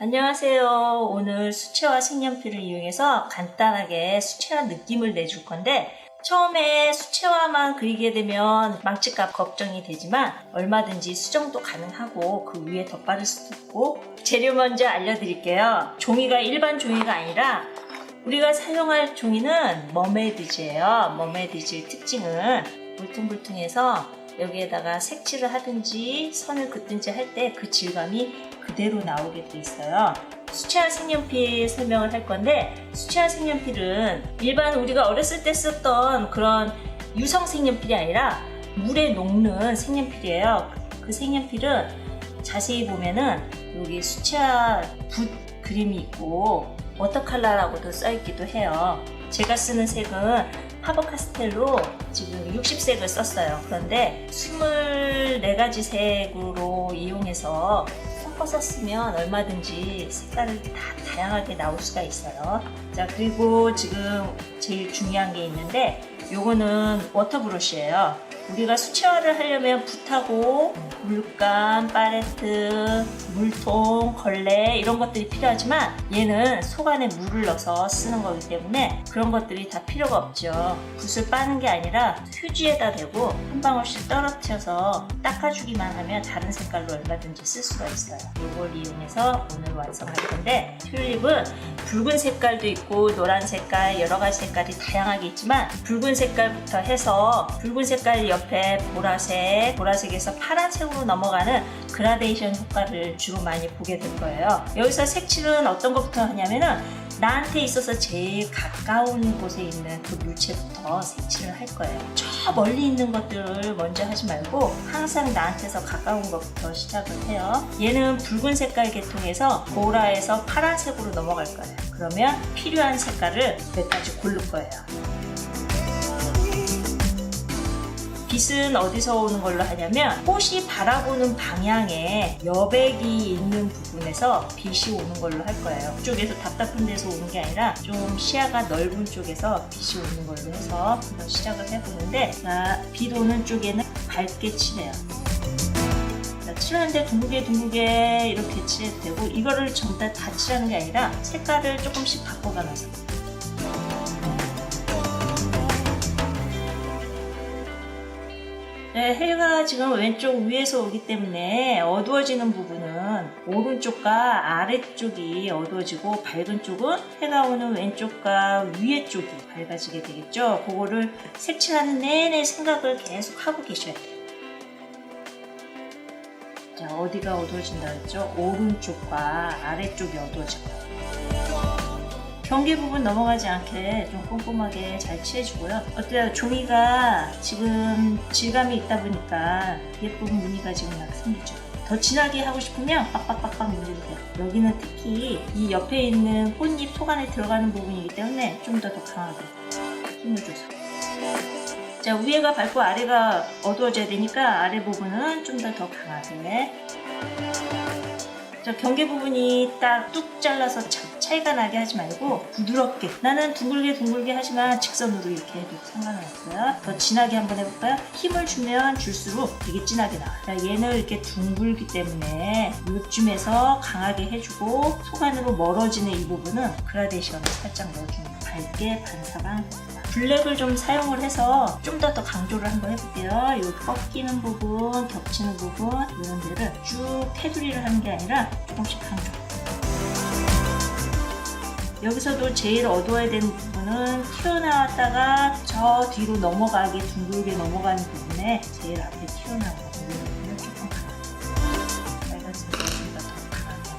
안녕하세요. 오늘 수채화 색연필을 이용해서 간단하게 수채화 느낌을 내줄 건데, 처음에 수채화만 그리게 되면 망치값 걱정이 되지만 얼마든지 수정도 가능하고 그 위에 덧바를 수도 있고. 재료 먼저 알려드릴게요. 종이가 일반 종이가 아니라 우리가 사용할 종이는 머메이드즈예요. 머메이드즈의 특징은 울퉁불퉁해서 여기에다가 색칠을 하든지 선을 긋든지 할 때 그 질감이 그대로 나오게 돼 있어요. 수채화 색연필 설명을 할 건데, 수채화 색연필은 일반 우리가 어렸을 때 썼던 그런 유성 색연필이 아니라 물에 녹는 색연필이에요. 그 색연필은 자세히 보면은 여기 수채화 붓 그림이 있고 워터컬러라고도 써있기도 해요. 제가 쓰는 색은 파버카스텔로 지금 60색을 썼어요. 그런데 24가지 색으로 이용해서 섞어서 쓰면 얼마든지 색깔을 다 다양하게 나올 수가 있어요. 자, 그리고 지금 제일 중요한 게 있는데, 요거는 워터 브러쉬예요. 우리가 수채화를 하려면 붓하고 물감, 팔레트, 물통, 걸레 이런 것들이 필요하지만 얘는 속 안에 물을 넣어서 쓰는 거기 때문에 그런 것들이 다 필요가 없죠. 붓을 빠는 게 아니라 휴지에다 대고 한 방울씩 떨어뜨려서 닦아주기만 하면 다른 색깔로 얼마든지 쓸 수가 있어요. 이걸 이용해서 오늘 완성할 건데, 튤립은 붉은 색깔도 있고 노란 색깔, 여러 가지 색깔이 다양하게 있지만 붉은 색깔부터 해서 붉은 색깔 옆에 보라색, 보라색에서 파란색으로 넘어가는 그라데이션 효과를 주로 많이 보게 될 거예요. 여기서 색칠은 어떤 것부터 하냐면은 나한테 있어서 제일 가까운 곳에 있는 그 물체부터 색칠을 할 거예요. 저 멀리 있는 것들을 먼저 하지 말고 항상 나한테서 가까운 것부터 시작을 해요. 얘는 붉은 색깔 계통에서 보라에서 파란색으로 넘어갈 거예요. 그러면 필요한 색깔을 몇 가지 고를 거예요. 빛은 어디서 오는 걸로 하냐면, 꽃이 바라보는 방향에 여백이 있는 부분에서 빛이 오는 걸로 할 거예요. 그쪽에서 답답한 데서 오는 게 아니라 좀 시야가 넓은 쪽에서 빛이 오는 걸로 해서 한번 시작을 해보는데, 자, 빛 오는 쪽에는 밝게 칠해요. 자, 칠하는데 둥글게 이렇게 칠해도 되고, 이거를 전부 다 칠하는 게 아니라 색깔을 조금씩 바꿔가면서. 네, 해가 지금 왼쪽 위에서 오기 때문에 어두워지는 부분은 오른쪽과 아래쪽이 어두워지고, 밝은 쪽은 해가 오는 왼쪽과 위에 쪽이 밝아지게 되겠죠. 그거를 색칠하는 내내 생각을 계속 하고 계셔야 돼요. 자, 어디가 어두워진다 했죠? 오른쪽과 아래쪽이 어두워지고, 경계 부분 넘어가지 않게 좀 꼼꼼하게 잘 칠해주고요. 어때요? 종이가 지금 질감이 있다 보니까 예쁜 무늬가 지금 막 생기죠. 더 진하게 하고 싶으면 빡빡빡빡 문질러 돼요. 여기는 특히 이 옆에 있는 꽃잎 속 안에 들어가는 부분이기 때문에 좀 더 강하게 힘을 줘서. 자, 위에가 밝고 아래가 어두워져야 되니까 아래 부분은 좀 더 강하게. 자, 경계 부분이 딱 뚝 잘라서 차이가 나게 하지 말고 부드럽게. 나는 둥글게 하지만 직선으로 이렇게 해도 상관은 없어요. 더 진하게 한번 해볼까요? 힘을 주면 줄수록 되게 진하게 나와요. 자, 얘는 이렇게 둥글기 때문에 요쯤에서 강하게 해주고, 속 안으로 멀어지는 이 부분은 그라데이션을 살짝 넣어주는 거예요. 밝게 반사방. 블랙을 좀 사용을 해서 좀 더 강조를 한번 해볼게요. 이 꺾이는 부분, 겹치는 부분 이런 데를 쭉 테두리를 하는 게 아니라 조금씩 강조. 여기서도 제일 어두워야 되는 부분은 튀어나왔다가 저 뒤로 넘어가게 둥글게 넘어가는 부분에 제일 앞에 튀어나오는 부분을 조금 강하게. 빨간색이 좀 더 강하게.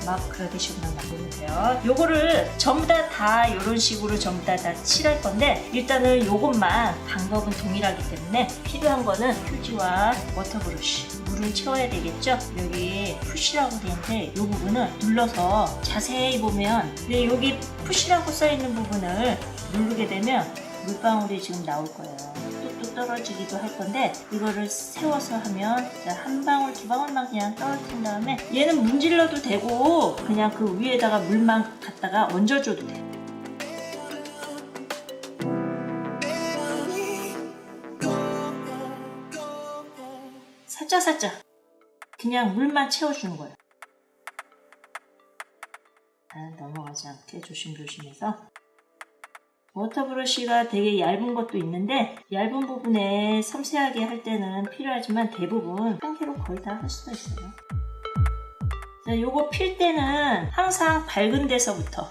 막 그라데이션만 만들면 돼요. 요거를 전부 다 이런 식으로 전부 다 칠할 건데, 일단은 요것만 방법은 동일하기 때문에 필요한 거는 휴지와 워터 브러쉬. 물을 채워야 되겠죠? 여기 푸시라고 되는데 이 부분은 눌러서 자세히 보면, 근데 여기 푸시라고 써있는 부분을 누르게 되면 물방울이 지금 나올 거예요. 뚝뚝 떨어지기도 할 건데, 이거를 세워서 하면 한 방울 두 방울만 그냥 떨어뜨린 다음에, 얘는 문질러도 되고 그냥 그 위에다가 물만 갖다가 얹어줘도 돼요. 살짝살짝 그냥 물만 채워주는 거예요. 넘어가지 않게 조심조심해서. 워터브러쉬가 되게 얇은 것도 있는데 얇은 부분에 섬세하게 할 때는 필요하지만 대부분 한 개로 거의 다 할 수가 있어요. 자, 요거 필 때는 항상 밝은 데서부터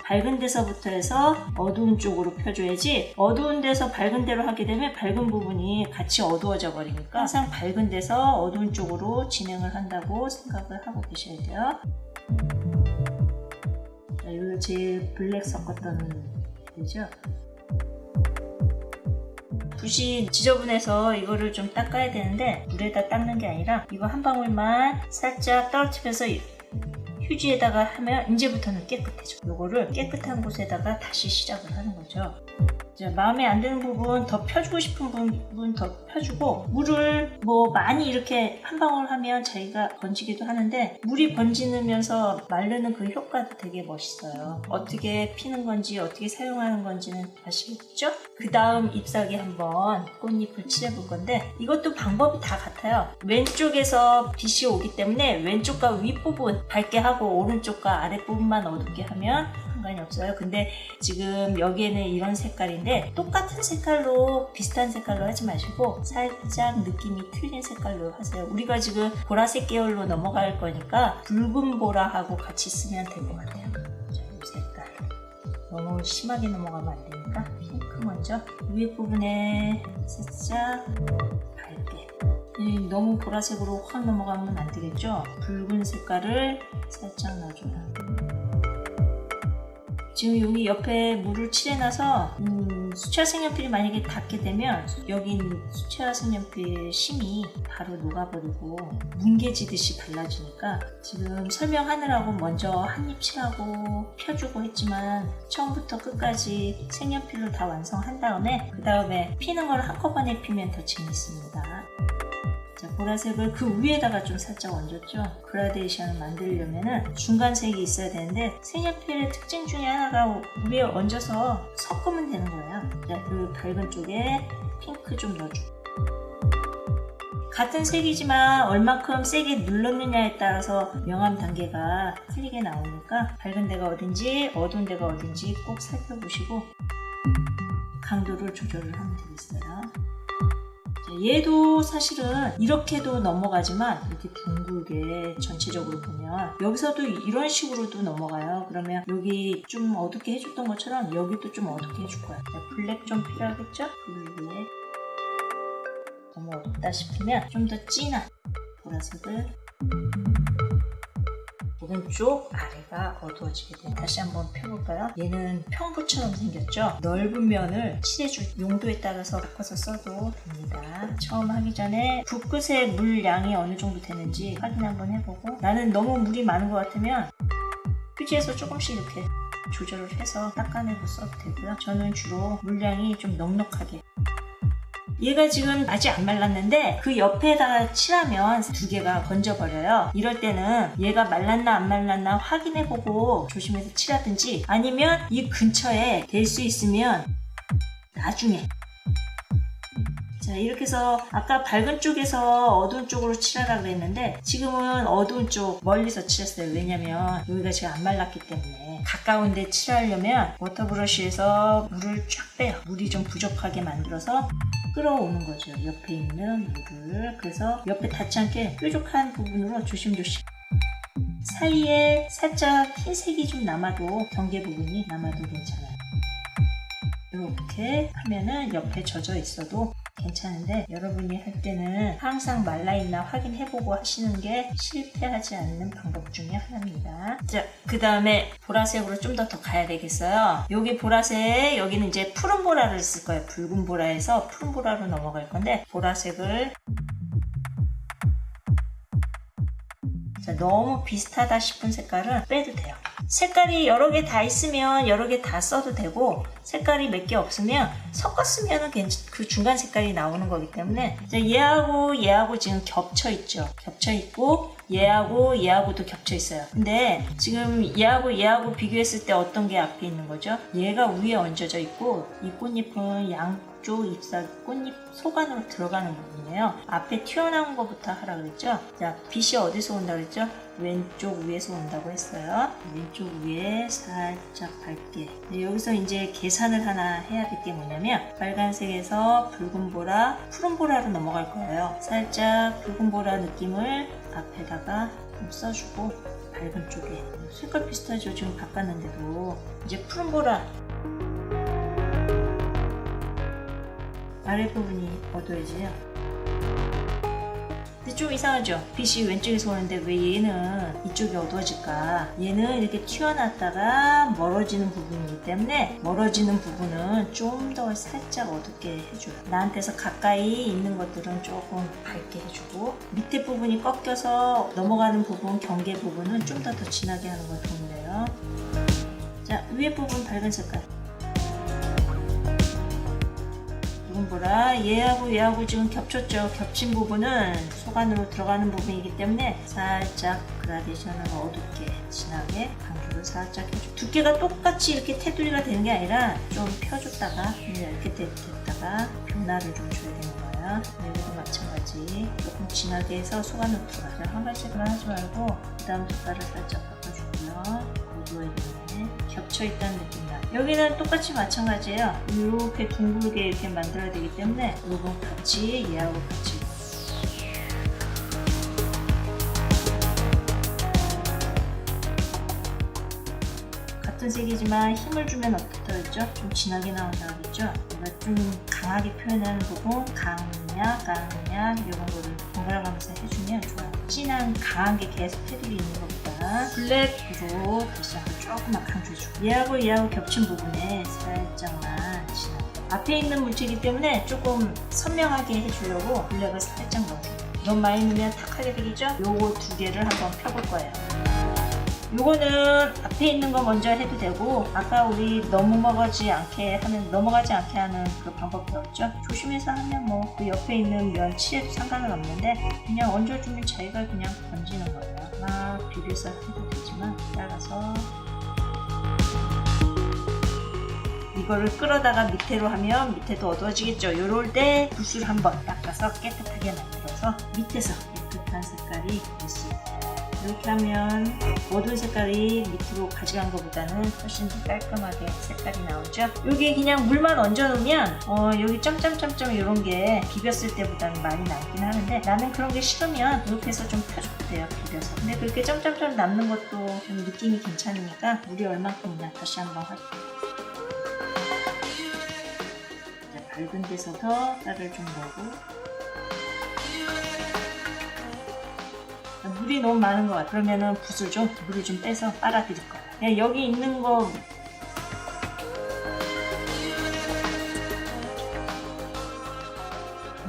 해서 어두운 쪽으로 펴줘야지, 어두운 데서 밝은 데로 하게 되면 밝은 부분이 같이 어두워져 버리니까 항상 밝은 데서 어두운 쪽으로 진행을 한다고 생각을 하고 계셔야 돼요. 자, 이거 제일 블랙 섞었던 데죠. 붓이 지저분해서 이거를 좀 닦아야 되는데 물에다 닦는 게 아니라 이거 한 방울만 살짝 떨어뜨려서 휴지에다가 하면 이제부터는 깨끗해져. 요거를 깨끗한 곳에다가 다시 시작을 하는 거죠. 자, 마음에 안 드는 부분, 더 펴주고 싶은 부분 더 펴주고, 물을 뭐 많이 이렇게 한 방울 하면 자기가 번지기도 하는데 물이 번지면서 마르는 그 효과도 되게 멋있어요. 어떻게 피는 건지 어떻게 사용하는 건지는 아시겠죠? 그 다음 잎사귀 한번 꽃잎을 칠해볼 건데 이것도 방법이 다 같아요. 왼쪽에서 빛이 오기 때문에 왼쪽과 윗부분 밝게 하고 오른쪽과 아랫부분만 어둡게 하면 상관이 없어요. 근데 지금 여기에는 이런 색깔인데 똑같은 색깔로 비슷한 색깔로 하지 마시고 살짝 느낌이 틀린 색깔로 하세요. 우리가 지금 보라색 계열로 넘어갈 거니까 붉은 보라하고 같이 쓰면 될 것 같아요. 자, 이 색깔 너무 심하게 넘어가면 안 되니까 핑크 먼저 위에 부분에 살짝 밝게, 너무 보라색으로 확 넘어가면 안 되겠죠? 붉은 색깔을 살짝 넣어줘요. 지금 여기 옆에 물을 칠해놔서 수채화 색연필이 만약에 닿게 되면 여기 수채화 색연필 심이 바로 녹아버리고 뭉개지듯이 발라지니까 지금 설명하느라고 먼저 한 입 칠하고 펴주고 했지만 처음부터 끝까지 색연필로 다 완성한 다음에 그 다음에 피는 걸 한꺼번에 피면 더 재밌습니다. 자, 보라색을 그 위에다가 좀 살짝 얹었죠. 그라데이션을 만들려면 중간색이 있어야 되는데 색연필의 특징 중에 하나가 위에 얹어서 섞으면 되는 거예요. 자, 그 밝은 쪽에 핑크 좀 넣어주고, 같은 색이지만 얼만큼 세게 눌렀느냐에 따라서 명암 단계가 틀리게 나오니까 밝은 데가 어딘지 어두운 데가 어딘지 꼭 살펴보시고 강도를 조절을 하면 되겠어요. 얘도 사실은 이렇게도 넘어가지만 이렇게 둥글게 전체적으로 보면 여기서도 이런 식으로도 넘어가요. 그러면 여기 좀 어둡게 해줬던 것처럼 여기도 좀 어둡게 해줄 거야. 블랙 좀 필요하겠죠? 그 위에 너무 어둡다 싶으면 좀 더 진한 보라색을, 오른쪽 아래가 어두워지게 돼요. 다시 한번 펴볼까요? 얘는 평부처럼 생겼죠? 넓은 면을 칠해줄 용도에 따라서 바꿔서 써도 됩니다. 처음 하기 전에 붓끝의 물량이 어느 정도 되는지 확인 한번 해보고, 나는 너무 물이 많은 것 같으면 휴지에서 조금씩 이렇게 조절을 해서 닦아내고 써도 되고요. 저는 주로 물량이 좀 넉넉하게, 얘가 지금 아직 안 말랐는데 그 옆에다가 칠하면 두 개가 번져버려요. 이럴 때는 얘가 말랐나 안 말랐나 확인해보고 조심해서 칠하든지, 아니면 이 근처에 될 수 있으면 나중에, 자, 이렇게 해서 아까 밝은 쪽에서 어두운 쪽으로 칠하라 그랬는데 지금은 어두운 쪽 멀리서 칠했어요. 왜냐면 여기가 지금 안 말랐기 때문에. 가까운 데 칠하려면 워터브러쉬에서 물을 쫙 빼요. 물이 좀 부족하게 만들어서 끌어오는 거죠. 옆에 있는 물을. 그래서 옆에 닿지 않게 뾰족한 부분으로 조심조심. 사이에 살짝 흰색이 좀 남아도, 경계 부분이 남아도 괜찮아요. 이렇게 하면은 옆에 젖어 있어도 괜찮은데, 여러분이 할 때는 항상 말라있나 확인해보고 하시는 게 실패하지 않는 방법 중에 하나입니다. 자, 그 다음에 보라색으로 좀 더 가야 되겠어요. 여기 보라색, 여기는 이제 푸른 보라를 쓸 거예요. 붉은 보라에서 푸른 보라로 넘어갈 건데, 보라색을, 자, 너무 비슷하다 싶은 색깔은 빼도 돼요. 색깔이 여러 개 다 있으면 여러 개 다 써도 되고, 색깔이 몇 개 없으면 섞었으면 그 중간 색깔이 나오는 거기 때문에, 얘하고 지금 겹쳐 있죠. 겹쳐 있고 얘하고도 겹쳐 있어요. 근데 지금 얘하고 비교했을 때 어떤 게 앞에 있는 거죠? 얘가 위에 얹어져 있고 이 꽃잎은 왼쪽 잎사귀 꽃잎 속 안으로 들어가는 부분이에요. 앞에 튀어나온 것부터 하라 그랬죠. 자, 빛이 어디서 온다 그랬죠? 왼쪽 위에서 온다고 했어요. 왼쪽 위에 살짝 밝게. 여기서 이제 계산을 하나 해야 될 게 뭐냐면 빨간색에서 붉은 보라, 푸른 보라로 넘어갈 거예요. 살짝 붉은 보라 느낌을 앞에다가 좀 써주고 밝은 쪽에 색깔 비슷하죠? 지금 바꿨는데도 이제 푸른 보라 아랫부분이 어두워지죠? 근데 좀 이상하죠? 빛이 왼쪽에서 오는데 왜 얘는 이쪽이 어두워질까? 얘는 이렇게 튀어났다가 멀어지는 부분이기 때문에 멀어지는 부분은 좀 더 살짝 어둡게 해줘요. 나한테서 가까이 있는 것들은 조금 밝게 해주고 밑에 부분이 꺾여서 넘어가는 부분, 경계 부분은 좀 더 진하게 하는 걸 도움돼요. 자, 위에 부분 밝은 색깔. 보라 얘하고 지금 겹쳤죠. 겹친 부분은 속 안으로 들어가는 부분이기 때문에 살짝 그라데이션을 어둡게 진하게 강조를 살짝 해줘. 두께가 똑같이 이렇게 테두리가 되는 게 아니라 좀 펴줬다가 이렇게 됐다가 변화를 좀 줘야 되는 거야. 여기도 마찬가지 조금 진하게 해서 속 안으로 들어가죠. 한 발씩만 하지 말고 그 다음 색깔을 살짝 바꿔주고요. 어두워지네. 겹쳐있다는 느낌 나. 여기는 똑같이 마찬가지예요. 이렇게 둥글게 이렇게 만들어야 되기 때문에 이건 같이 얘하고 같이 같은 색이지만 힘을 주면 어떻다 했죠? 좀 진하게 나온다 그랬죠? 그러니까 좀 강하게 표현하는 부분 강약 이런 거를 번갈아가면서 해주면 좋아요. 진한 강한 게 계속 테두리 있는 것보다 블랙으로 다시 한번 조금만 강조해주고 얘하고 겹친 부분에 살짝만 진하게 앞에 있는 물체이기 때문에 조금 선명하게 해주려고 블랙을 살짝 넣어줘요. 너무 많이 넣으면 탁하게 되겠죠? 요거 두 개를 한번 펴볼 거예요. 요거는 앞에 있는 거 먼저 해도 되고 아까 우리 넘어가지 않게 하는 그 방법 배웠죠? 조심해서 하면 뭐 그 옆에 있는 면 칠해도 상관은 없는데 그냥 얹어주면 자기가 그냥 번지는 거예요. 막 비벼서 해도 되지만 잘라서 이거를 끌어다가 밑으로 하면 밑에도 어두워지겠죠? 요럴 때 붓을 한번 닦아서 깨끗하게 만들어서 밑에서 깨끗한 색깔이 됐어요. 이렇게 하면 어두운 색깔이 밑으로 가져간 것보다는 훨씬 더 깔끔하게 색깔이 나오죠. 여기 그냥 물만 얹어 놓으면 여기 점점점점 이런 게 비볐을 때보다는 많이 남긴 하는데 나는 그런 게 싫으면 이렇게 해서 좀 펴줘도 돼요. 비벼서. 근데 그렇게 점점점 남는 것도 좀 느낌이 괜찮으니까 물이 얼만큼이나 다시 한번 할게요. 밝은 데서도 쌀을 좀 넣고 물이 너무 많은 것 같아요. 그러면은 물을 좀 빼서 빨아드릴 거예요. 그냥 여기 있는 거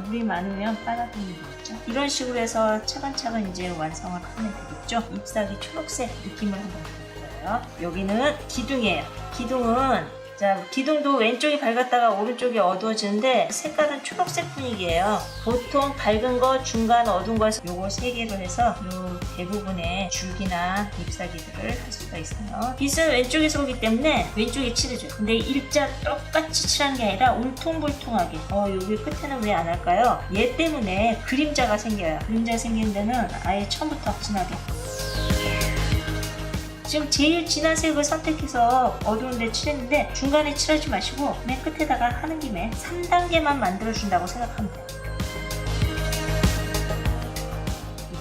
물이 많으면 빨아드리면 되겠죠. 이런 식으로 해서 차근차근 이제 완성을 하면 되겠죠. 잎사귀 초록색 느낌을 한번 줄 거예요. 여기는 기둥이에요. 기둥도 왼쪽이 밝았다가 오른쪽이 어두워지는데 색깔은 초록색 분위기예요. 보통 밝은 거, 중간 어두운 거에서 요거 3개로 해서 요 대부분의 줄기나 잎사귀들을 할 수가 있어요. 빛은 왼쪽에서 오기 때문에 왼쪽에 칠해줘요. 근데 일자 똑같이 칠하는 게 아니라 울퉁불퉁하게. 여기 끝에는 왜 안 할까요? 얘 때문에 그림자가 생겨요. 그림자 생기는 데는 아예 처음부터 진하게. 지금 제일 진한 색을 선택해서 어두운 데 칠했는데 중간에 칠하지 마시고 맨 끝에다가 하는 김에 3단계만 만들어준다고 생각하면 돼요.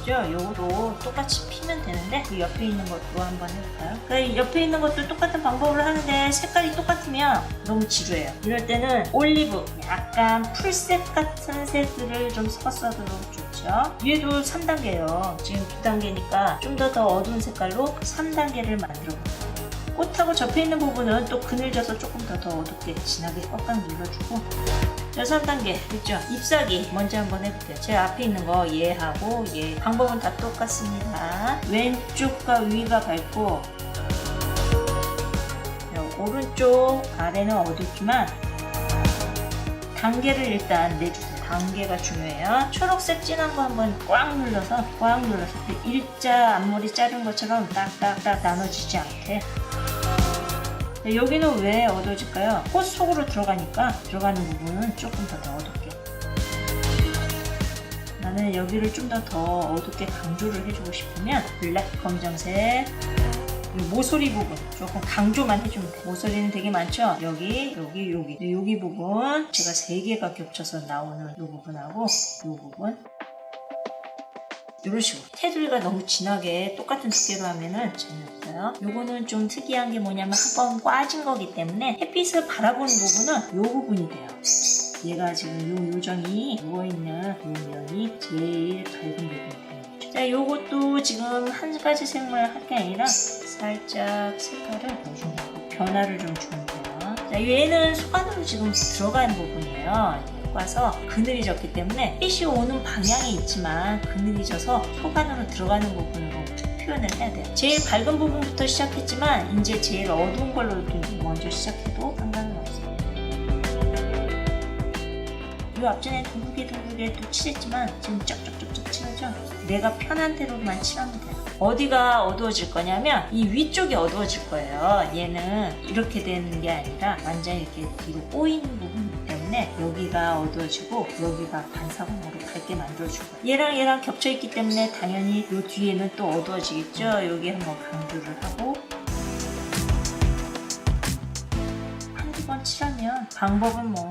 그죠? 요거도 똑같이 피면 되는데 그 옆에 있는 것도 한번 해볼까요? 그러니까 옆에 있는 것도 똑같은 방법으로 하는데 색깔이 똑같으면 너무 지루해요. 이럴 때는 올리브, 약간 풀색 같은 색들을 좀 섞어서도 좋죠. 위에도 3단계예요. 지금 2단계니까 좀 더 어두운 색깔로 3단계를 만들어볼게요. 꽃하고 접혀있는 부분은 또 그늘져서 조금 더 어둡게 진하게 꽉꽉 눌러주고 3단계 됐죠? 잎사귀 먼저 한번 해볼게요. 제 앞에 있는 거 얘하고 얘 방법은 다 똑같습니다. 왼쪽과 위가 밝고 오른쪽 아래는 어둡지만 단계를 일단 내주세요. 단계가 중요해요. 초록색 진한 거 한번 꽉 눌러서 그 일자 앞머리 자른 것처럼 딱딱딱 나눠지지 않게 여기는 왜 어두워질까요? 꽃 속으로 들어가니까 들어가는 부분은 조금 더 어둡게. 나는 여기를 좀 더 어둡게 강조를 해주고 싶으면 블랙, 검정색, 모서리 부분 조금 강조만 해주면 돼. 모서리는 되게 많죠? 여기 부분 제가 3개가 겹쳐서 나오는 이 부분하고 이 부분 이런 식으로. 테두리가 너무 진하게 똑같은 두께로 하면은 재미없어요. 요거는 좀 특이한 게 뭐냐면 한번 꽈진 거기 때문에 햇빛을 바라보는 부분은 요 부분이 돼요. 얘가 지금 요 요정이 누워있는 요 면이 제일 밝은 부분이 돼요. 자, 요것도 지금 한 가지 색만 할 게 아니라 살짝 색깔을 넣어주는 거, 변화를 좀 주면 돼요. 자, 얘는 속안으로 지금 들어가는 부분이에요. 꽈서 그늘이 졌기 때문에 빛이 오는 방향이 있지만 그늘이 져서 속안으로 들어가는 부분으로 표현을 해야 돼요. 제일 밝은 부분부터 시작했지만 이제 제일 어두운 걸로 먼저 시작해도 상관은 없어요. 이 앞전에 둥글게 또 칠했지만 지금 쩍쩍쩍쩍 칠하죠? 내가 편한 대로만 칠하면 돼요. 어디가 어두워질 거냐면 이 위쪽이 어두워질 거예요. 얘는 이렇게 되는 게 아니라 완전히 이렇게 뒤로 꼬이는 부분이기 때문에 여기가 어두워지고 여기가 반사광으로 밝게 만들어줄 거예요. 얘랑 겹쳐있기 때문에 당연히 이 뒤에는 또 어두워지겠죠. 여기 한번 강조를 하고 한두 번 칠하면 방법은 뭐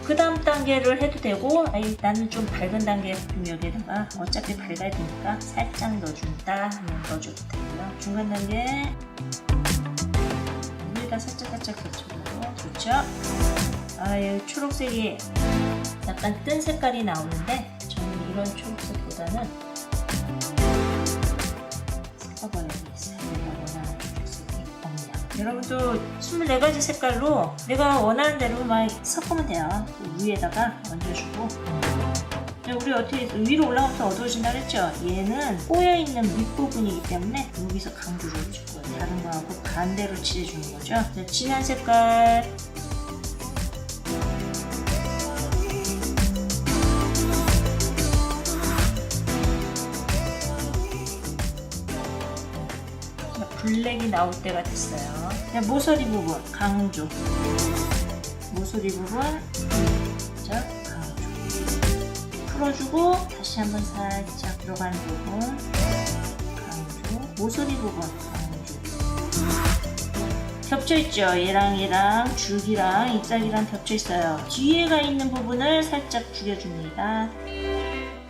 그 다음 단계를 해도 되고 나는 좀 밝은 단계 좀 여기다가 어차피 밝아야 되니까 살짝 넣어준다 하면 넣어줘도 되고요. 중간 단계 위에다 살짝 겹쳐줘도 좋죠. 여기 초록색이 약간 뜬 색깔이 나오는데 저는 이런 초록색보다는 섞어버려야겠어요. 내가 원하는 초록색이 없냐. 여러분도 24가지 색깔로 내가 원하는 대로 막 섞으면 돼요. 위에다가 얹어주고. 우리 어떻게 위로 올라가면서 어두워진다 그랬죠? 얘는 꼬여있는 밑부분이기 때문에 여기서 강조를 해줄 거예요. 다른 거하고 반대로 칠해주는 거죠. 자, 진한 색깔 블랙이 나올 때가 됐어요. 자, 모서리 부분 강조. 모서리 부분 자, 강조. 풀어주고 다시 한번 살짝 들어가는 부분 강조. 모서리 부분 강조. 겹쳐있죠? 얘랑 줄기랑 잎사귀랑 겹쳐있어요. 뒤에가 있는 부분을 살짝 줄여줍니다.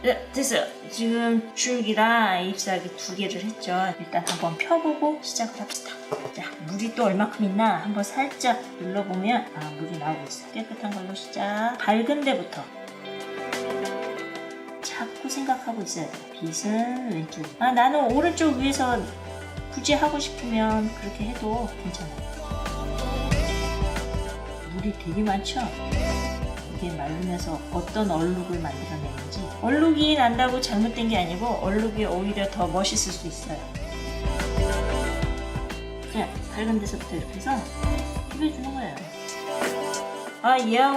네, 됐어요. 지금 줄기랑 잎사귀 2개를 했죠. 일단 한번 펴보고 시작을 합시다. 자, 물이 또 얼마큼 있나 한번 살짝 눌러보면 물이 나오고 있어요. 깨끗한 걸로 시작. 밝은 데부터 자꾸 생각하고 있어야 돼요. 빛은 왼쪽. 나는 오른쪽 위에서 굳이 하고 싶으면 그렇게 해도 괜찮아요. 물이 되게 많죠? 이게 마르면서 어떤 얼룩을 만들어내는지. 얼룩이 난다고 잘못된 게 아니고 얼룩이 오히려 더 멋있을 수 있어요. 자, 밝은 데서부터 이렇게 해서 비벼주는 거예요.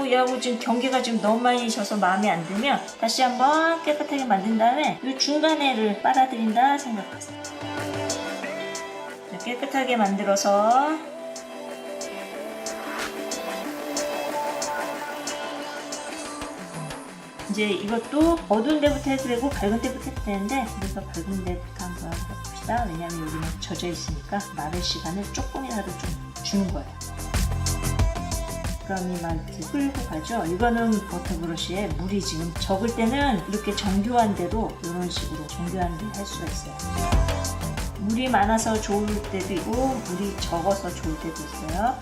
얘하고 지금 경계가 지금 너무 많이 져서 마음에 안 들면 다시 한번 깨끗하게 만든 다음에 이 중간에를 빨아들인다 생각하세요. 자, 깨끗하게 만들어서 이제 이것도 어두운 데부터 해도 되고 밝은 데부터 해도 되는데 우리가 밝은 데부터 한번 해봅시다. 왜냐면 여기는 젖어 있으니까 마를 시간을 조금이라도 좀 주는 거예요. 그럼 이만 이렇게 끌고 가죠. 이거는 버터 브러쉬에 물이 지금 적을 때는 이렇게 정교한 대로 이런 식으로 정교한 대로 할 수가 있어요. 물이 많아서 좋을 때도 있고 물이 적어서 좋을 때도 있어요.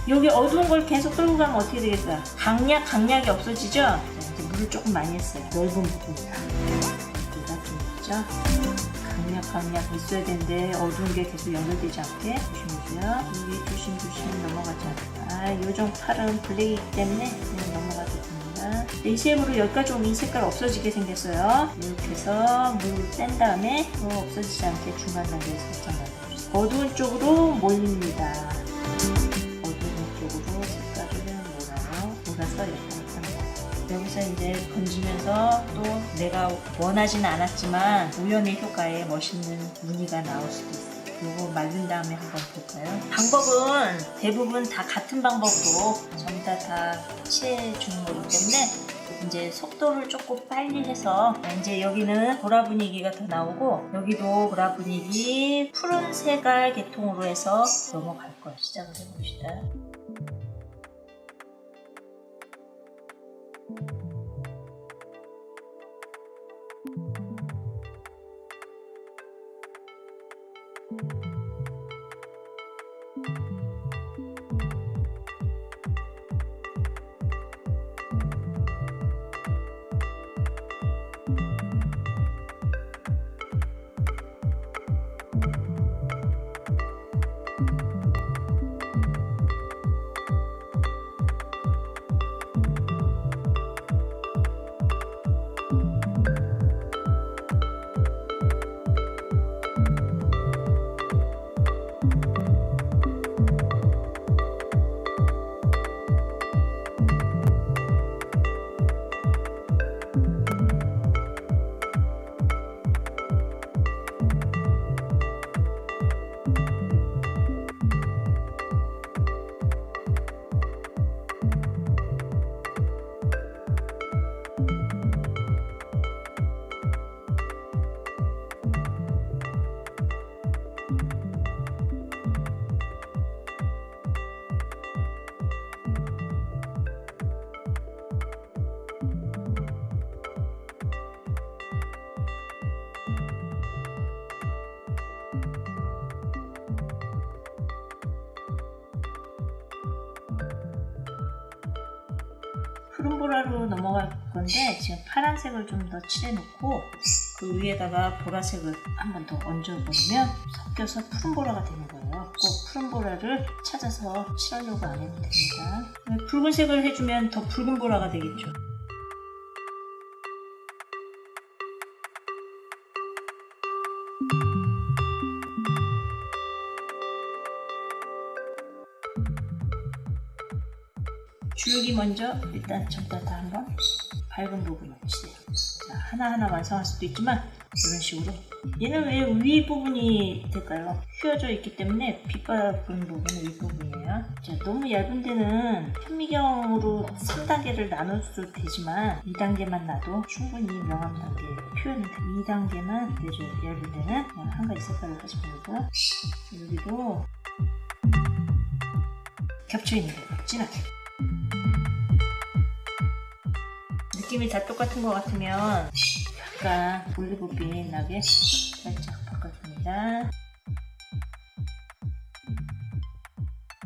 여기 어두운 걸 계속 끌고 가면 어떻게 되겠어요? 강약이 없어지죠? 자, 이제 물을 조금 많이 했어요. 넓은 부분이다. 여기가 좀 있죠? 강약 있어야 되는데 어두운 게 계속 연결되지 않게 조심해줘요. 여기 조심 넘어가지 않을까. 요정 팔은 블랙이기 때문에 그냥 넘어가도 됩니다. 이 쉐입으로 여기까지 오면 이 색깔 없어지게 생겼어요. 이렇게 해서 물 뺀 다음에 또 없어지지 않게 중간 단계에서 살짝 놔둬주세요. 어두운 쪽으로 몰립니다. 몰아서 이렇게 합니다. 여기서 이제 건지면서 또 내가 원하지는 않았지만 우연의 효과에 멋있는 무늬가 나올 수도 있어요. 요거 말린 다음에 한번 볼까요? 방법은 대부분 다 같은 방법으로 전부 다 칠해 주는 거기 때문에 이제 속도를 조금 빨리 해서 이제 여기는 보라 분위기가 더 나오고 여기도 보라 분위기 푸른 색깔 계통으로 해서 넘어갈 거예요. 시작을 해봅시다. 푸른보라로 넘어갈 건데 지금 파란색을 좀 더 칠해놓고 그 위에다가 보라색을 한 번 더 얹어버리면 섞여서 푸른보라가 되는 거예요. 꼭 푸른보라를 찾아서 칠하려고 안 해도 됩니다. 붉은색을 해주면 더 붉은보라가 되겠죠. 줄기 먼저 일단 전부 다 한번 밝은 부분을 칠해요. 하나하나 완성할 수도 있지만 이런 식으로 얘는 왜 위 부분이 될까요? 휘어져 있기 때문에 빛받은 부분은 윗부분이에요. 자, 너무 얇은 데는 현미경으로 3단계를 나눠도 되지만 2단계만 놔도 충분히 명암 단계 표현이 돼요. 2단계만 내줘요. 얇은 데는 그냥 한 가지 색깔을 가지고 있고요. 여기도 겹쳐있는 거예요. 진하게. 느낌이 다 똑같은 것 같으면 약간 올리브빛 나게 살짝 바꿔줍니다.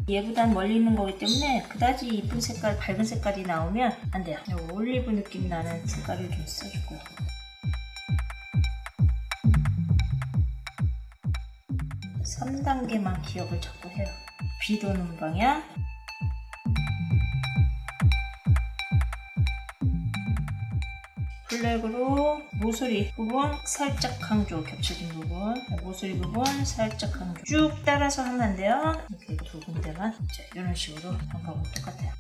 얘보단 멀리 있는 거기 때문에 그다지 이쁜 색깔, 밝은 색깔이 나오면 안 돼요. 올리브 느낌 나는 색깔을 좀 써주고요. 3단계만 기억을 자꾸 해요. 비 도는 방향, 블랙으로 모서리 부분 살짝 강조, 겹쳐진 부분, 모서리 부분 살짝 강조 쭉 따라서 하면 안 돼요. 이렇게 두 군데만. 자, 이런 식으로 방법은 똑같아요.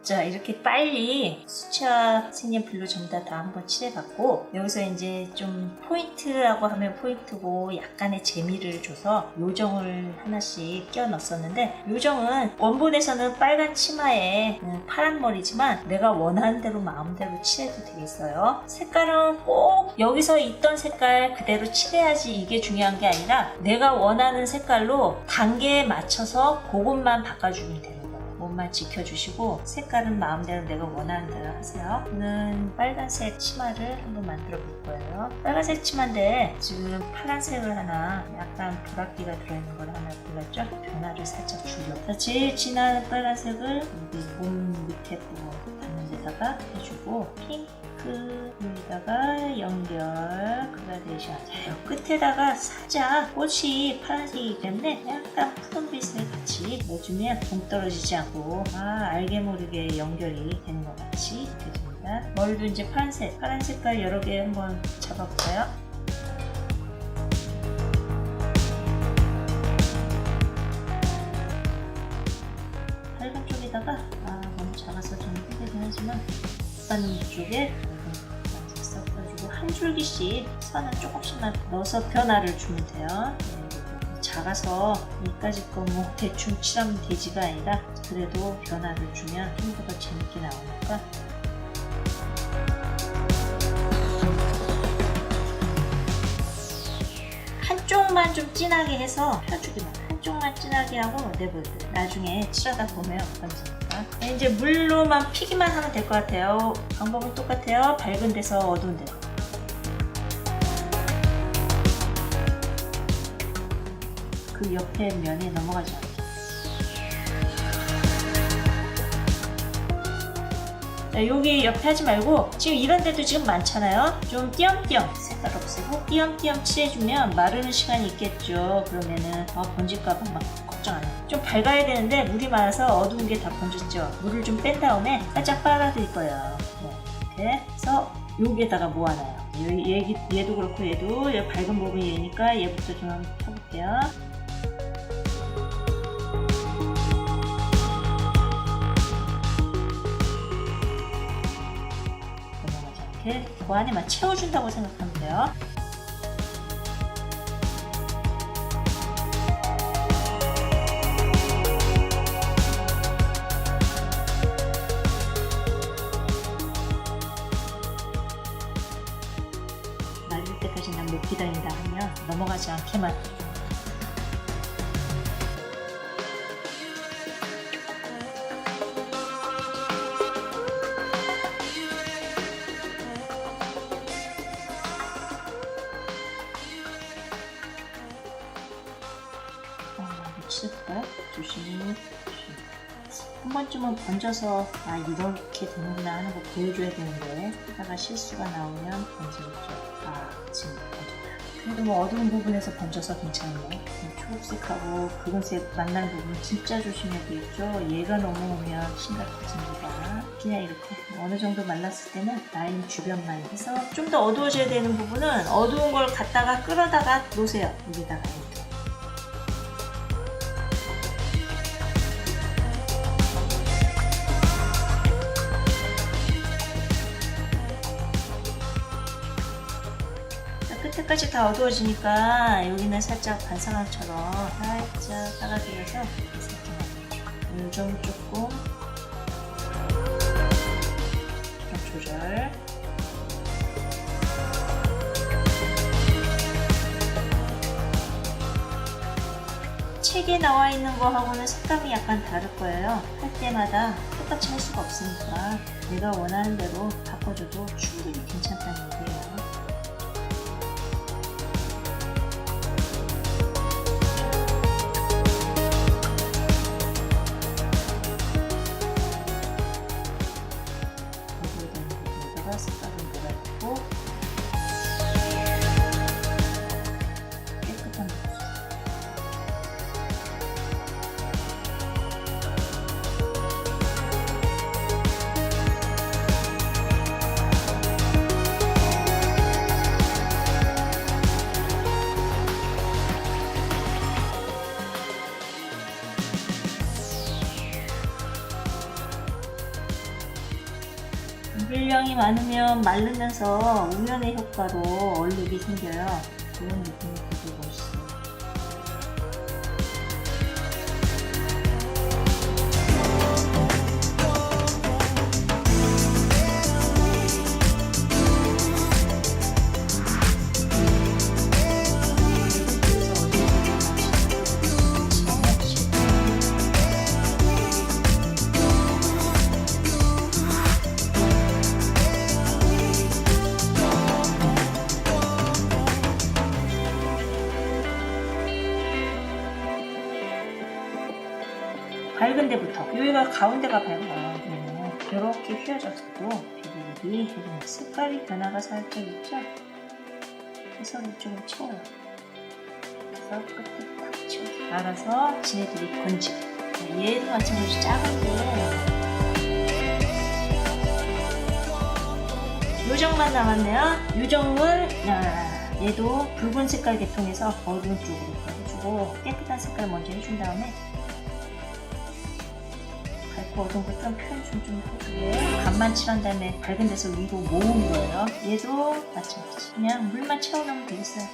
자, 이렇게 빨리 수채화 색연필로 전부 다 한번 칠해봤고 여기서 이제 좀 포인트라고 하면 포인트고 약간의 재미를 줘서 요정을 하나씩 끼워 넣었었는데 요정은 원본에서는 빨간 치마에 파란 머리지만 내가 원하는 대로 마음대로 칠해도 되겠어요. 색깔은 꼭 여기서 있던 색깔 그대로 칠해야지 이게 중요한 게 아니라 내가 원하는 색깔로 단계에 맞춰서 그것만 바꿔주면 돼요. 뭐 그것만 지켜주시고 색깔은 마음대로 내가 원하는 대로 하세요. 저는 빨간색 치마를 한번 만들어 볼 거예요. 빨간색 치마인데 지금 파란색을 하나 약간 보랏기가 들어있는 걸 하나 골랐죠? 변화를 살짝 주려고. 제일 진한 빨간색을 여기 몸 밑에 부분 닿는 데다가 해주고 핑크 여기다가 연결 그라데이션. 자, 요 끝에다가 살짝 꽃이 파란색이기 때문에 약간 푸른빛을 같이 넣어주면 동떨어지지 않고 알게 모르게 연결이 되는 것 같이 되줍니다. 머리도 이제 파란 색깔 여러 개 한번 잡아볼까요? 밝은 쪽에다가 너무 작아서 좀 힘들긴 하지만 바늘 쪽에 섞어주고 한 줄기씩 선을 조금씩만 넣어서 변화를 주면 돼요. 작아서 여기까지 거 뭐 대충 칠하면 되지가 아니라 그래도 변화를 주면 좀 더 재밌게 나오니까. 한쪽만 좀 진하게 해서 펴주기만. 한쪽만 진하게 하고 내버려둬요. 나중에 칠하다 보면 번지니까. 이제 물로만 피기만 하면 될 것 같아요. 방법은 똑같아요. 밝은 데서 어두운 데로. 그 옆에 면에 넘어가지 않게. 자, 여기 옆에 하지 말고 지금 이런 데도 지금 많잖아요. 좀 띄엄띄엄 색깔 없애고 띄엄띄엄 칠해주면 마르는 시간이 있겠죠. 그러면은 번질까봐 막 걱정 안 해요. 좀 밝아야 되는데 물이 많아서 어두운 게 다 번졌죠. 물을 좀 뺀 다음에 살짝 빨아들일 거예요. 이렇게 해서 여기에다가 모아놔요. 얘도 그렇고 얘도 밝은 부분이 얘니까 얘부터 좀 한번 펴볼게요. 이렇게 그 안에만 채워준다고 생각하면 돼요. 말릴 때까지 난 못 기다린다 하면 넘어가지 않게만. 조심히 한 번쯤은 번져서 이렇게 되는구나 하는 거 보여줘야 되는데 하다가 실수가 나오면 번지겠죠. 지금 번졌다. 그래도 뭐 어두운 부분에서 번져서 괜찮네요. 초록색하고 붉은색 만난 부분 진짜 조심해야 되겠죠. 얘가 넘어오면 심각해집니다. 그냥 이렇게 어느 정도 말랐을 때는 라인 주변만 해서 좀 더 어두워져야 되는 부분은 어두운 걸 갖다가 끌어다가 놓으세요. 여기다가 이렇게. 끝에까지 다 어두워지니까 여기는 살짝 반사광처럼 살짝 따라들여서 요점 조금 조절. 책에 나와 있는 거하고는 색감이 약간 다를 거예요. 할 때마다 똑같이 할 수가 없으니까 내가 원하는 대로 바꿔줘도 충분히 괜찮다는 얘기예요. 색깔은 녹아있고 깨끗한 모습. 물량이 많으면 마르면서 우연의 효과로 얼룩이 생겨요. 그런 느낌이 되게 멋있어요. 밝은 데부터 여기가 가운데가 밝아요. 이렇게 휘어져서도 비비비비 해주면 색깔이 변화가 살짝 있죠? 그래서 이쪽을 채워요. 그래서 끝에 딱 채워요. 알아서 지네들이 번지고. 얘도 마찬가지로 작은데 요정만 남았네요. 요정을 얘도 붉은 색깔 계통에서 어두운 쪽으로 해주고 깨끗한 색깔 먼저 해준 다음에 밝고 어두운 것 좀 표현 좀 해주고 간만 칠한 다음에 밝은 데서 위로 모은 거예요. 얘도 마찬가지. 그냥 물만 채워놓으면 되겠어요.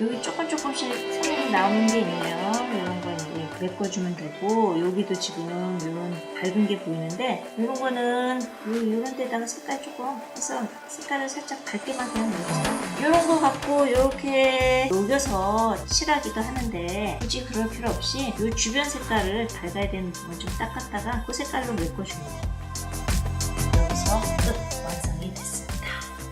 여기 조금씩 색이 나오는 게 있네요. 이런 거 이제 메꿔주면 되고, 여기도 지금 이런 밝은 게 보이는데, 이런 거는 이런 데다가 색깔 조금 해서 색깔을 살짝 밝게만 그냥 넣어주세요. 이런 거 갖고 이렇게 녹여서 칠하기도 하는데, 굳이 그럴 필요 없이 이 주변 색깔을 밝아야 되는 부분 좀 닦았다가 그 색깔로 메꿔주면 돼요. 여기서 끝! 완성이 됐습니다.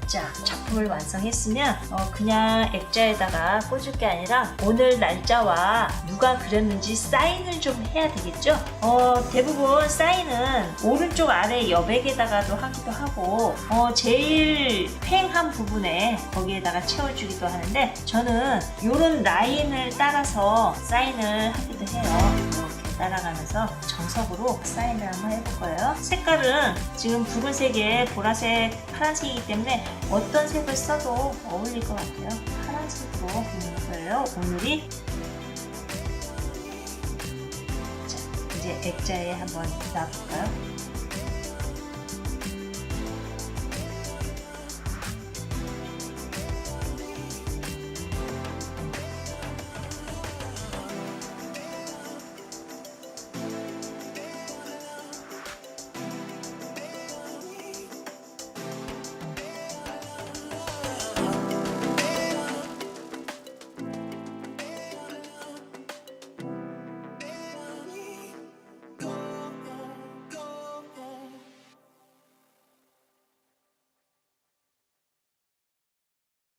자, 작품을 완성했으면 그냥 액자에다가 꽂을 게 아니라 오늘 날짜와 누가 그렸는지 사인을 좀 해야 되겠죠? 대부분 사인은 오른쪽 아래 여백에다가도 하기도 하고 제일 팽한 부분에 거기에다가 채워주기도 하는데 저는 이런 라인을 따라서 사인을 하기도 해요. 따라가면서 정석으로 사인을 한번 해볼 거예요. 색깔은 지금 붉은색에 보라색, 파란색이기 때문에 어떤 색을 써도 어울릴 것 같아요. 파란색으로 그리는 거예요. 오늘이 자, 이제 액자에 한번 놔볼까요?